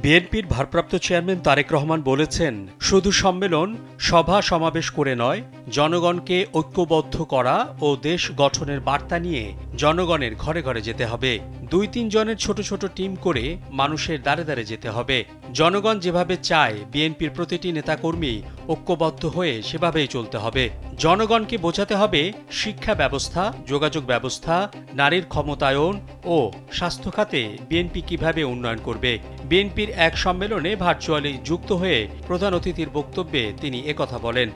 বিএনপির ভারপ্রাপ্ত চেয়ারম্যান তারেক রহমান বলেছেন, শুধু সম্মেলন সভা সমাবেশ করে নয়, জনগণকে ঐক্যবদ্ধ করা ও দেশ গঠনের বার্তা নিয়ে জনগণের ঘরে ঘরে যেতে হবে। ২-৩ জনের ছোট ছোট টিম করে মানুষের দ্বারে দ্বারে যেতে হবে। জনগণ যেভাবে চায় বিএনপির প্রতিটি নেতাকর্মী ঐক্যবদ্ধ হয়ে সেভাবেই চলতে হবে। জনগণকে বোঝাতে হবে শিক্ষা ব্যবস্থা, যোগাযোগ ব্যবস্থা, নারীর ক্ষমতায়ন ও স্বাস্থ্য খাতে বিএনপি কিভাবে উন্নয়ন করবে। বিএনপির এক সম্মেলনে ভার্চুয়ালি যুক্ত হয়ে প্রধান অতিথির বক্তব্যে তিনি একথা বলেন।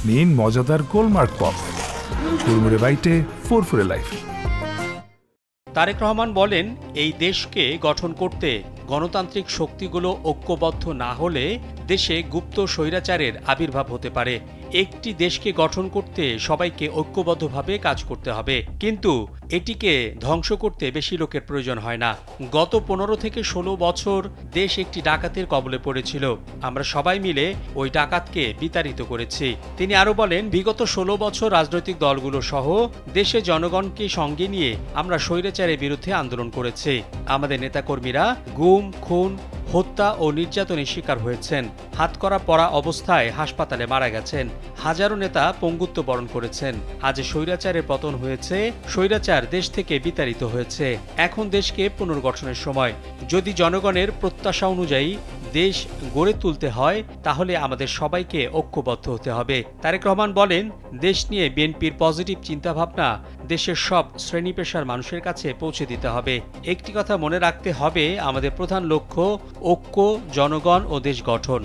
নিন মজাদার গোলমার্ক পপ, ফুরফুরে বাইটে ফুরফুরে লাইফ। তারেক রহমান বলেন, এই দেশকে গঠন করতে গণতান্ত্রিক শক্তিগুলো ঐক্যবদ্ধ না হলে দেশে গুপ্ত স্বৈরাচারের আবির্ভাব হতে পারে। একটি দেশকে গঠন করতে সবাইকে ঐক্যবদ্ধভাবে কাজ করতে হবে, কিন্তু এটিকে ধ্বংস করতে বেশি লোকের প্রয়োজন হয় না। গত 15 থেকে 16 বছর দেশ একটি ডাকাতের কবলে পড়েছিল। আমরা সবাই মিলে ওই ডাকাতকে বিতাড়িত করেছি। তিনি আরো বলেন, বিগত 16 বছর রাজনৈতিক দলগুলো সহ দেশে জনগণকে সঙ্গে নিয়ে আমরা স্বৈরাচারের বিরুদ্ধে আন্দোলন করেছি। আমাদের নেতাকর্মীরা গুম, খুন, হত্যা ও নির্যাতনের শিকার হয়েছেন। হাতকড়া পরা অবস্থায় হাসপাতালে মারা গেছেন। হাজারো নেতা পঙ্গুত্ব বরণ করেছেন। আজ স্বৈরাচারের পতন হয়েছে, স্বৈরাচার দেশ থেকে বিতাড়িত হয়েছে। এখন দেশকে পুনর্গঠনের সময়। যদি জনগণের প্রত্যাশা অনুযায়ী দেশ গড়ে তুলতে হয়, তাহলে আমাদের সবাইকে ঐক্যবদ্ধ হতে হবে। তারেক রহমান বলেন, দেশ নিয়ে বিএনপির পজিটিভ চিন্তাভাবনা দেশের সব শ্রেণী পেশার মানুষের কাছে পৌঁছে দিতে হবে। একটি কথা মনে রাখতে হবে, আমাদের প্রধান লক্ষ্য ঐক্য, জনগণ ও দেশ গঠন।